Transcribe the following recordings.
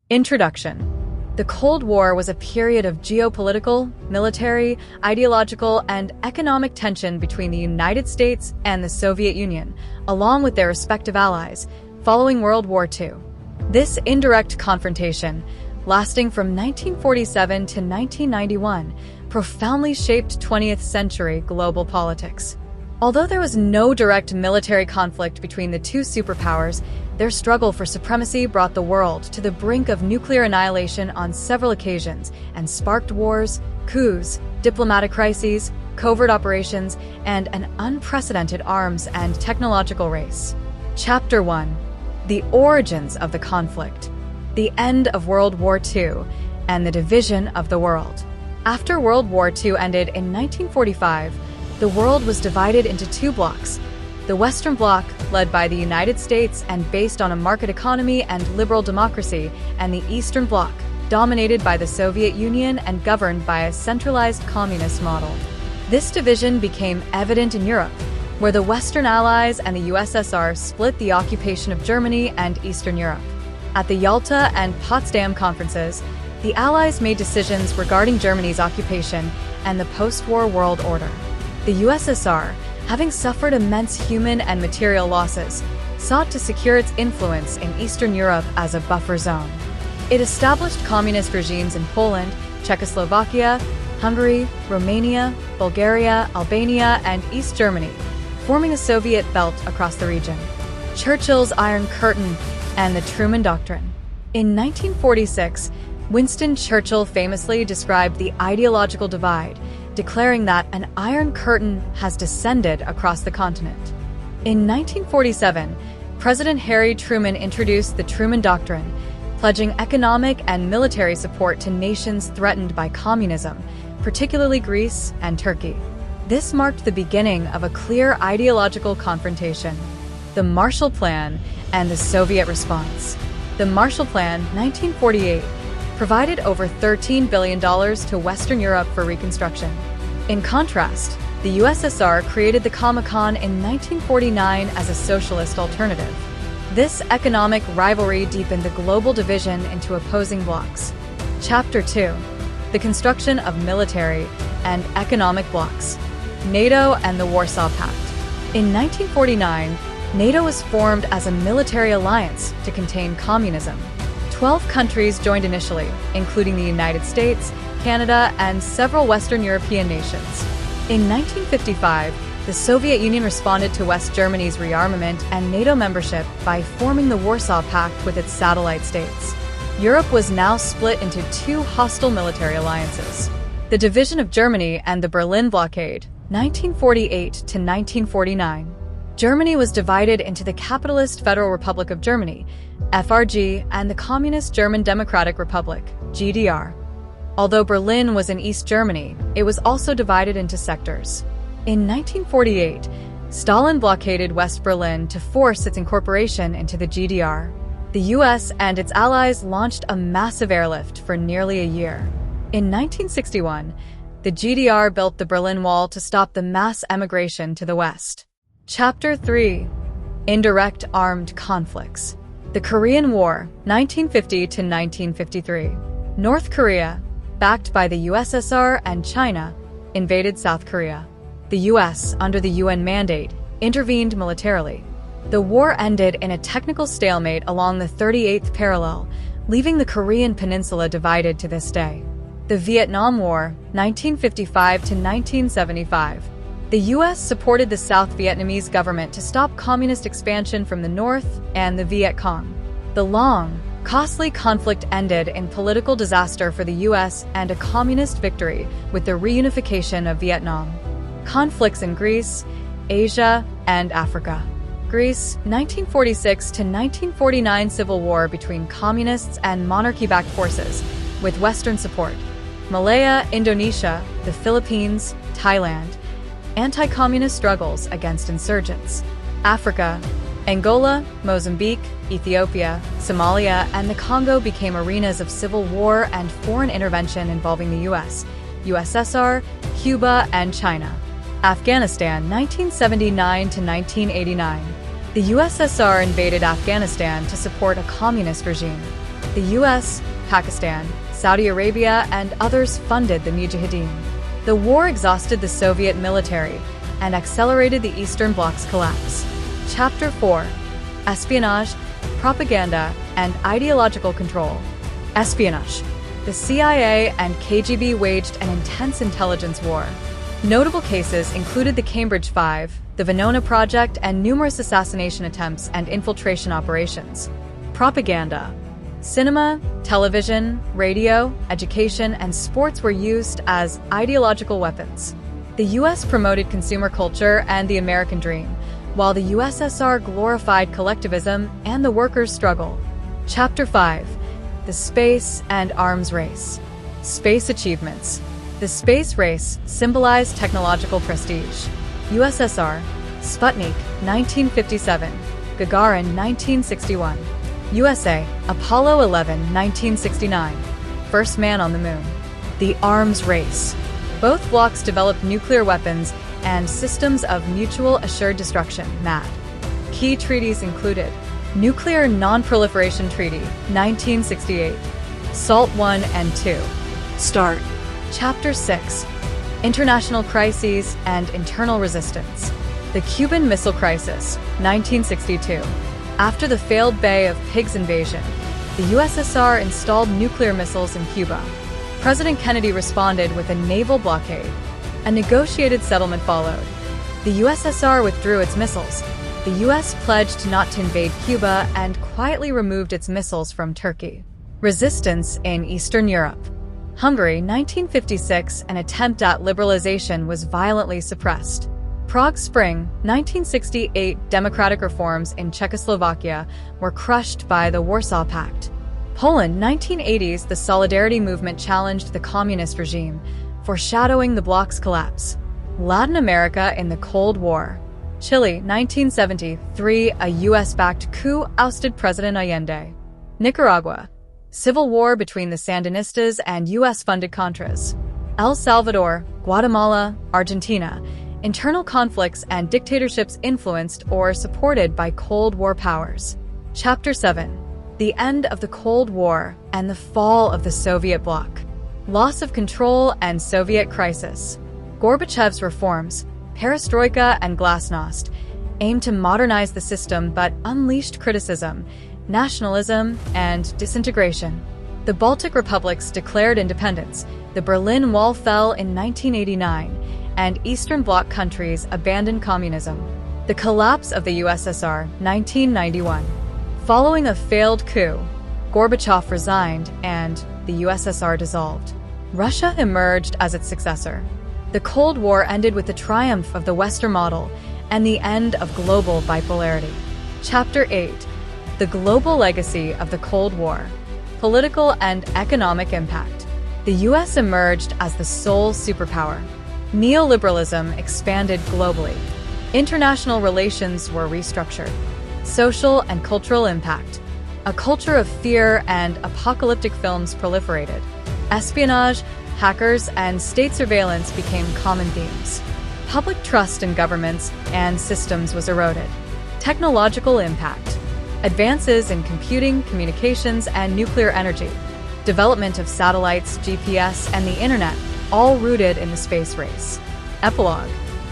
Introduction. The Cold War was a period of geopolitical, military, ideological, and economic tension between the United States and the Soviet Union, along with their respective allies, following World War II. This indirect confrontation, lasting from 1947 to 1991, profoundly shaped 20th century global politics. Although there was no direct military conflict between the two superpowers, their struggle for supremacy brought the world to the brink of nuclear annihilation on several occasions and sparked wars, coups, diplomatic crises, covert operations, and an unprecedented arms and technological race. Chapter 1. The origins of the conflict. The end of World War II and the division of the world. After World War II ended in 1945, the world was divided into two blocks. The Western Bloc, led by the United States and based on a market economy and liberal democracy, and the Eastern Bloc, dominated by the Soviet Union and governed by a centralized communist model. This division became evident in Europe, where the Western Allies and the USSR split the occupation of Germany and Eastern Europe. At the Yalta and Potsdam conferences, the Allies made decisions regarding Germany's occupation and the post-war world order. The USSR, having suffered immense human and material losses, sought to secure its influence in Eastern Europe as a buffer zone. It established communist regimes in Poland, Czechoslovakia, Hungary, Romania, Bulgaria, Albania, and East Germany, forming a Soviet belt across the region. Churchill's Iron Curtain and the Truman Doctrine. In 1946, Winston Churchill famously described the ideological divide, declaring that an Iron Curtain has descended across the continent. In 1947, President Harry Truman introduced the Truman Doctrine, pledging economic and military support to nations threatened by communism, particularly Greece and Turkey. This marked the beginning of a clear ideological confrontation. The Marshall Plan and the Soviet response. The Marshall Plan, 1948, provided over $13 billion to Western Europe for reconstruction. In contrast, the USSR created the Comecon in 1949 as a socialist alternative. This economic rivalry deepened the global division into opposing blocs. Chapter 2. The construction of military and economic blocs. NATO and the Warsaw Pact. In 1949, NATO was formed as a military alliance to contain communism. 12 countries joined initially, including the United States, Canada, and several Western European nations. In 1955, the Soviet Union responded to West Germany's rearmament and NATO membership by forming the Warsaw Pact with its satellite states. Europe was now split into two hostile military alliances. The division of Germany and the Berlin Blockade, 1948 to 1949. Germany was divided into the Capitalist Federal Republic of Germany, FRG, and the Communist German Democratic Republic, GDR. Although Berlin was in East Germany, it was also divided into sectors. In 1948, Stalin blockaded West Berlin to force its incorporation into the GDR. The US and its allies launched a massive airlift for nearly a year. In 1961, the GDR built the Berlin Wall to stop the mass emigration to the West. Chapter 3. Indirect Armed Conflicts. The Korean War, 1950 to 1953. North Korea, backed by the USSR and China, invaded South Korea. The US, under the UN mandate, intervened militarily. The war ended in a technical stalemate along the 38th parallel, leaving the Korean peninsula divided to this day. The Vietnam War, 1955 to 1975. The U.S. supported the South Vietnamese government to stop communist expansion from the north and the Viet Cong. The long, costly conflict ended in political disaster for the U.S. and a communist victory with the reunification of Vietnam. Conflicts in Greece, Asia, and Africa. Greece, 1946 to 1949 civil war between communists and monarchy-backed forces, with Western support. Malaya, Indonesia, the Philippines, Thailand. Anti-communist struggles against insurgents. Africa, Angola, Mozambique, Ethiopia, Somalia, and the Congo became arenas of civil war and foreign intervention involving the US, USSR, Cuba, and China. Afghanistan, 1979 to 1989. The USSR invaded Afghanistan to support a communist regime. The US, Pakistan, Saudi Arabia, and others funded the Mujahideen. The war exhausted the Soviet military and accelerated the Eastern Bloc's collapse. Chapter 4: Espionage, Propaganda, and Ideological Control. Espionage. The CIA and KGB waged an intense intelligence war. Notable cases included the Cambridge Five, the Venona Project, and numerous assassination attempts and infiltration operations. Propaganda. Cinema, television, radio, education, and sports were used as ideological weapons. The US promoted consumer culture and the American dream, while the USSR glorified collectivism and the workers' struggle. Chapter 5: The Space and Arms Race. Space achievements. The space race symbolized technological prestige. USSR, Sputnik, 1957, Gagarin, 1961. USA, Apollo 11, 1969, first man on the moon. The arms race. Both blocs developed nuclear weapons and systems of mutual assured destruction, MAD. Key treaties included Nuclear Non-Proliferation Treaty, 1968, SALT I and II. Start. Chapter 6: International Crises and Internal Resistance. The Cuban Missile Crisis, 1962. After the failed Bay of Pigs invasion, the USSR installed nuclear missiles in Cuba. President Kennedy responded with a naval blockade. A negotiated settlement followed. The USSR withdrew its missiles. The US pledged not to invade Cuba and quietly removed its missiles from Turkey. Resistance in Eastern Europe. Hungary, 1956, an attempt at liberalization was violently suppressed. Prague Spring, 1968, democratic reforms in Czechoslovakia were crushed by the Warsaw Pact. Poland, 1980s, the Solidarity movement challenged the communist regime, foreshadowing the bloc's collapse. Latin America in the Cold War. Chile, 1973, a US-backed coup ousted President Allende. Nicaragua. Civil war between the Sandinistas and US-funded Contras. El Salvador, Guatemala, Argentina. Internal conflicts and dictatorships influenced or supported by Cold War powers. Chapter 7: The End of the Cold War and the Fall of the Soviet Bloc. Loss of control and Soviet crisis. Gorbachev's reforms, perestroika and glasnost, aimed to modernize the system but unleashed criticism, nationalism, and disintegration. The Baltic republics declared independence, the Berlin Wall fell in 1989, and Eastern Bloc countries abandoned communism. The collapse of the USSR, 1991. Following a failed coup, Gorbachev resigned and the USSR dissolved. Russia emerged as its successor. The Cold War ended with the triumph of the Western model and the end of global bipolarity. Chapter 8: The Global Legacy of the Cold War. Political and economic impact. The US emerged as the sole superpower. Neoliberalism expanded globally. International relations were restructured. Social and cultural impact. A culture of fear and apocalyptic films proliferated. Espionage, hackers, and state surveillance became common themes. Public trust in governments and systems was eroded. Technological impact. Advances in computing, communications, and nuclear energy. Development of satellites, GPS, and the internet, all rooted in the space race. Epilogue.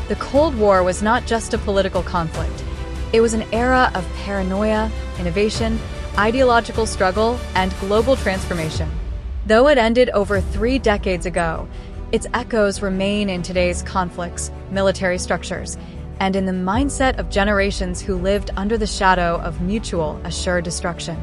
The Cold War was not just a political conflict. It was an era of paranoia, innovation, ideological struggle, and global transformation. Though it ended over 3 decades ago, its echoes remain in today's conflicts, military structures, and in the mindset of generations who lived under the shadow of mutual assured destruction.